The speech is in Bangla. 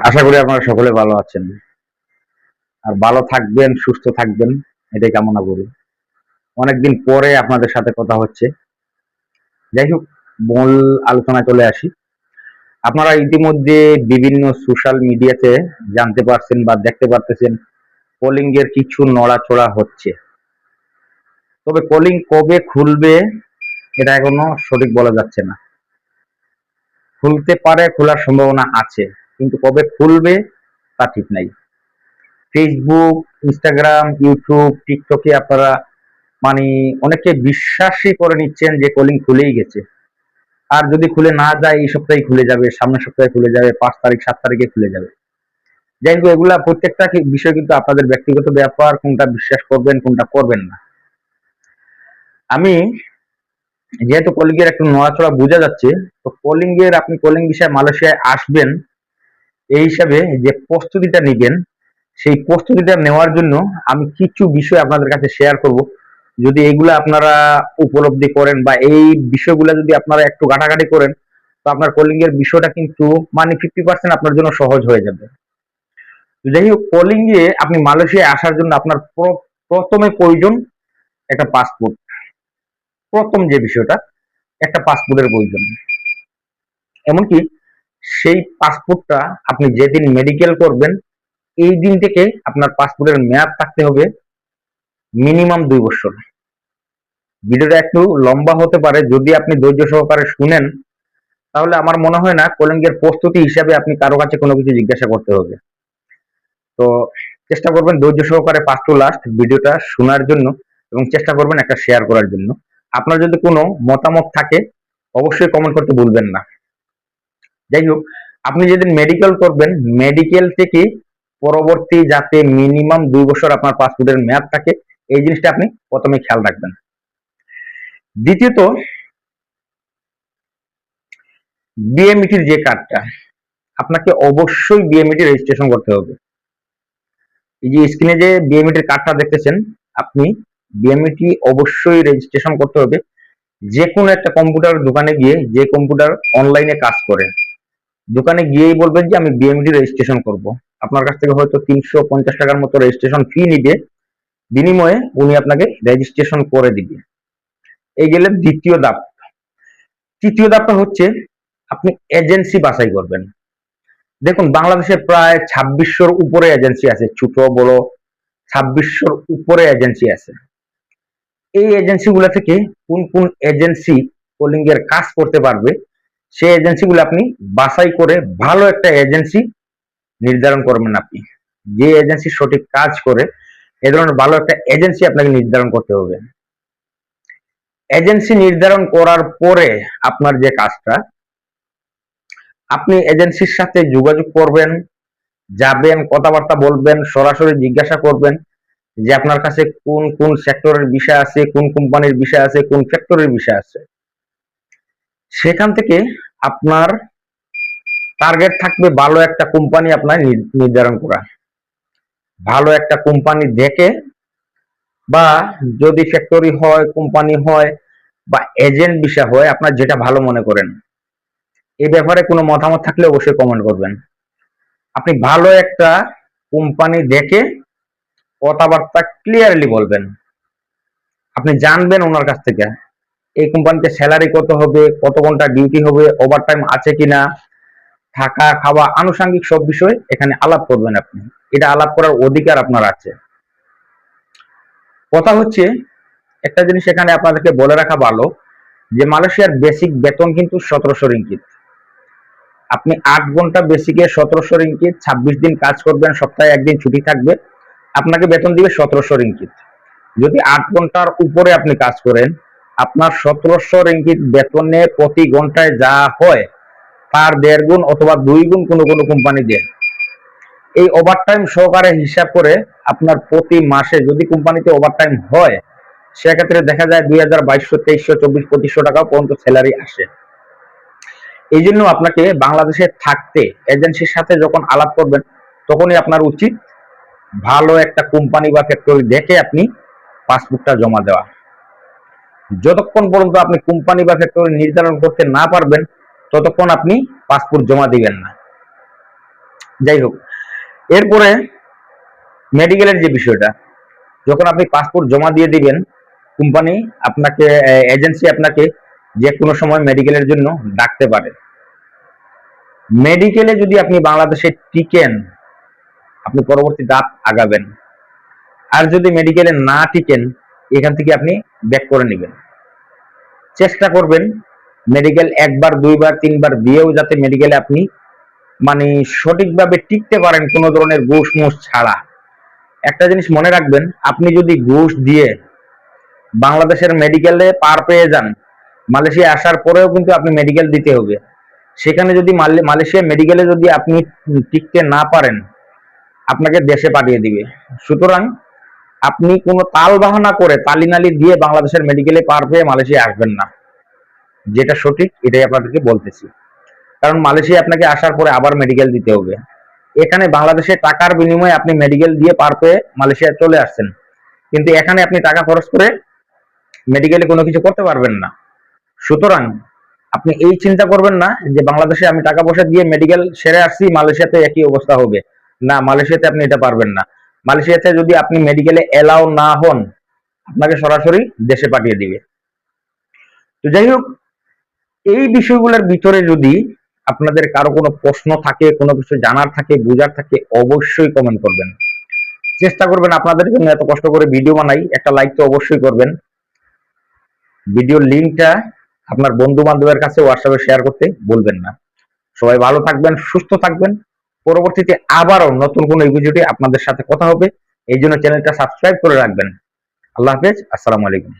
আশা করি আপনারা সকলে ভালো আছেন আর ভালো থাকবেন, সুস্থ থাকবেন, এটাই কামনা করি। অনেকদিন পরে আপনাদের সাথে কথা হচ্ছে। যাই হোক, মূল আলোচনায় চলে আসি। আপনারা ইতিমধ্যে বিভিন্ন সোশ্যাল মিডিয়াতে জানতে পারছেন বা দেখতে পারতেছেন কলিং এর কিছু নড়াচড়া হচ্ছে। তবে কলিং কবে খুলবে এটা এখনো সঠিক বলা যাচ্ছে না। খুলতে পারে, খোলার সম্ভাবনা আছে, কিন্তু কবে খুলবে তা ঠিক নাই। ফেসবুক, ইনস্টাগ্রাম, ইউটিউব, টিকটকে আপনারা মানে অনেকে বিশ্বাসই করে নিচ্ছেন যে কলিং খুলেই গেছে। আর যদি খুলে না যায় এই সপ্তাহে খুলে যাবে, সামনের সপ্তাহে খুলে যাবে, 5 তারিখ 7 তারিখে খুলে যাবে। যাই হোক, এগুলা প্রত্যেকটা বিষয় কিন্তু আপনাদের ব্যক্তিগত ব্যাপার, কোনটা বিশ্বাস করবেন কোনটা করবেন না। আমি যেহেতু কলিং এর একটু নড়াচড়া বোঝা যাচ্ছে, তো কলিং এর আপনি কলিং বিষয়ে মালয়েশিয়ায় আসবেন এই হিসাবে যে প্রস্তুতিটা নিবেন, সেই প্রস্তুতিটা নেওয়ার জন্য আমি কিছু বিষয় আপনাদের কাছে শেয়ার করব। যদি এগুলো আপনারা উপলব্ধি করেন বা এই বিষয়গুলো যদি আপনারা একটু ঘাটাঘাটি করেন, তো আপনার কলিং এর বিষয়টা কিন্তু মানে 50% আপনার জন্য সহজ হয়ে যাবে। যাই হোক, কলিং এ আপনি মালয়েশিয়ায় আসার জন্য আপনার প্রথমে প্রয়োজন একটা পাসপোর্ট। প্রথম যে বিষয়টা, একটা পাসপোর্টের প্রয়োজন। এমনকি সেই পাসপোর্টটা আপনি যেদিন মেডিকেল করবেন এই দিন থেকে আপনার পাসপোর্টের মেয়াদ থাকতে হবে মিনিমাম 2 বছর। ভিডিওটা একটু লম্বা হতে পারে, যদি আপনি ধৈর্য সহকারে শুনেন তাহলে আমার মনে হয় না কলিং এর প্রস্তুতি হিসাবে আপনি কারো কাছে কোনো কিছু জিজ্ঞাসা করতে হবে। তো চেষ্টা করবেন ধৈর্য সহকারে ফার্স্ট টু লাস্ট ভিডিওটা শোনার জন্য, এবং চেষ্টা করবেন একটা শেয়ার করার জন্য। আপনার যদি কোনো মতামত থাকে অবশ্যই কমেন্ট করতে ভুলবেন না। যাই হোক, আপনি যেদিন মেডিকেল করবেন মেডিকেল থেকে পরবর্তী যাতে মিনিমাম 2 বছর আপনার পাসপোর্টের মেয়াদ থাকে, এই জিনিসটা আপনি প্রথমে খেয়াল রাখবেন। দ্বিতীয়ত, বিএমইটির যে কার্ডটা, আপনাকে অবশ্যই বিএমইটি রেজিস্ট্রেশন করতে হবে। এই যে স্ক্রিনে যে বিএমইটির কার্ডটা দেখতেছেন, আপনি বিএমইটি অবশ্যই রেজিস্ট্রেশন করতে হবে। যে কোনো একটা কম্পিউটার দোকানে গিয়ে, যে কম্পিউটার অনলাইনে কাজ করে, দোকানে গিয়েই বলবেন যে আমি বিএমইটি রেজিস্ট্রেশন করব। আপনার কাছ থেকে হয়তো 350 টাকার মতো রেজিস্ট্রেশন ফি নিবে, বিনিময়ে উনি আপনাকে রেজিস্ট্রেশন করে দিবে। এই গেলে দ্বিতীয় ধাপ। তৃতীয় ধাপটা হচ্ছে আপনি এজেন্সি বাছাই করবেন। দেখুন, বাংলাদেশে প্রায় 2600-র উপরে এজেন্সি আছে, ছোট বড় 2600-র উপরে এজেন্সি আছে। এই এজেন্সিগুলো থেকে কোন কোন এজেন্সি কলিং এর কাজ করতে পারবে সেই এজেন্সিগুলো আপনি বাছাই করে ভালো একটা এজেন্সি নির্ধারণ করবেন। আপনি যে এজেন্সি সঠিক কাজ করে এ ধরনের ভালো একটা এজেন্সি আপনাকে নির্ধারণ করতে হবে। এজেন্সি নির্ধারণ করার পরে আপনার যে কাজটা, আপনি এজেন্সির সাথে যোগাযোগ করবেন, যাবেন, কথাবার্তা বলবেন, সরাসরি জিজ্ঞাসা করবেন যে আপনার কাছে কোন কোন সেক্টরের বিষয় আছে, কোন কোম্পানির বিষয় আছে, কোন ফ্যাক্টরির বিষয় আছে। সেখান থেকে আপনার টার্গেট থাকবে ভালো একটা কোম্পানি আপনার নির্ধারণ করা। ভালো একটা কোম্পানি দেখে, বা যদি ফ্যাক্টরি হয়, কোম্পানি হয়, বা এজেন্ট বিষয় হয়, আপনার যেটা ভালো মনে করেন, এই ব্যাপারে কোনো মতামত থাকলে অবশ্যই কমেন্ট করবেন। আপনি ভালো একটা কোম্পানি দেখে কথাবার্তা ক্লিয়ারলি বলবেন। আপনি জানবেন ওনার কাছ থেকে এই কোম্পানিতে স্যালারি কত হবে, কত ঘন্টা ডিউটি হবে, ওভারটাইম আছে কিনা, থাকা খাওয়া আনুষঙ্গিক সব বিষয় এখানে আলাপ করবেন আপনি। এটা আলাপ করার অধিকার আপনার আছে। কথা হচ্ছে, একটা জিনিস এখানে আপনাদেরকে বলে রাখা ভালো যে মালয়েশিয়ার বেসিক বেতন কিন্তু 1700 রিঙ্গিত। আপনি 8 ঘন্টা বেসিকে 1700 রিঙ্গিত, 26 দিন কাজ করবেন, সপ্তাহে একদিন ছুটি থাকবে, আপনাকে বেতন দিবে 1700 রিঙ্গিত। যদি 8 ঘন্টার উপরে আপনি কাজ করেন, আপনার 1700 রিঙ্গিত বেতনে প্রতি ঘন্টায় যা হয় তার 1.5 গুণ অথবা 2 গুণ কোনো কোনো কোম্পানি দেয়। এই ওভারটাইম সহকারে হিসাব করে আপনার প্রতি মাসে যদি কোম্পানিতে ওভারটাইম হয়, সেক্ষেত্রে দেখা যায় 2200, 2300, 2400, 2500 টাকা পর্যন্ত স্যালারি আসে। এই জন্য আপনাকে বাংলাদেশে থাকতে এজেন্সির সাথে যখন আলাপ করবেন, তখনই আপনার উচিত ভালো একটা কোম্পানি বা ফ্যাক্টরি দেখে আপনি পাসপোর্টটা জমা দেওয়া। যতক্ষণ পর্যন্ত আপনি কোম্পানি বা ফ্যাক্টরি নির্ধারণ করতে না পারবেন, ততক্ষণ আপনি পাসপোর্ট জমা দিবেন না। যাই হোক, এরপরে মেডিকেলের যে বিষয়টা, যখন আপনি পাসপোর্ট জমা দিয়ে দিবেন, কোম্পানি আপনাকে, এজেন্সি আপনাকে যে কোনো সময় মেডিকেলের জন্য ডাকতে পারে। মেডিকেলে যদি আপনি বাংলাদেশে টিকেন, আপনি পরবর্তী ধাপ আগাবেন। আর যদি মেডিকেলে না টিকেন, এখান থেকে আপনি ব্যাক করে নেবেন। চেষ্টা করবেন মেডিকেল একবার, দুইবার, তিনবার দিয়েও যাতে মেডিকেলে আপনি মানে সঠিকভাবে টিকতে পারেন, কোনো ধরনের ঘুষ মুষ ছাড়া। একটা জিনিস মনে রাখবেন, আপনি যদি ঘুষ দিয়ে বাংলাদেশের মেডিকেলে পার পেয়ে যান, মালয়েশিয়া আসার পরেও কিন্তু আপনি মেডিকেল দিতে হবে। সেখানে যদি মালয়েশিয়া মেডিকেলে যদি আপনি টিকতে না পারেন, আপনাকে দেশে পাঠিয়ে দিবে। সুতরাং আপনি কোনো তাল বাহানা করে, তালিনালি দিয়ে বাংলাদেশের মেডিকেলে পার পেয়ে মালয়েশিয়া আসবেন না। যেটা সঠিক এটাই আপনাদেরকে বলতেছি। কারণ মালয়েশিয়া আপনাকে আসার পরে আবার মেডিকেল দিতে হবে। এখানে বাংলাদেশে টাকার বিনিময়ে আপনি মেডিকেল দিয়ে পার পেয়ে মালয়েশিয়া চলে আসছেন, কিন্তু এখানে আপনি টাকা খরচ করে মেডিকেলে কোনো কিছু করতে পারবেন না। সুতরাং আপনি এই চিন্তা করবেন না যে বাংলাদেশে আমি টাকা পয়সা দিয়ে মেডিকেল সেরে আসছি, মালয়েশিয়াতে একই অবস্থা হবে। না, মালয়েশিয়াতে আপনি এটা পারবেন না। মালয়েশিয়াতে যদি আপনি মেডিকেলে এলাও না হন, আপনাকে সরাসরি দেশে পাঠিয়ে দিবে। তো যাই হোক, এই বিষয়গুলোর ভিতরে যদি আপনাদের কারো কোনো প্রশ্ন থাকে, কোনো কিছু জানার থাকে, বোঝার থাকে, অবশ্যই কমেন্ট করবেন। চেষ্টা করবেন আপনাদের জন্য এত কষ্ট করে ভিডিও বানাই, একটা লাইক তো অবশ্যই করবেন। ভিডিওর লিঙ্কটা আপনার বন্ধু বান্ধবের কাছে হোয়াটসঅ্যাপে শেয়ার করতে ভুলবেন না। সবাই ভালো থাকবেন, সুস্থ থাকবেন। পরবর্তীতে আবারও নতুন কোনো ভিডিওতে আপনাদের সাথে কথা হবে, এই জন্য চ্যানেলটা সাবস্ক্রাইব করে রাখবেন। আল্লাহ হাফেজ, আসসালামু আলাইকুম।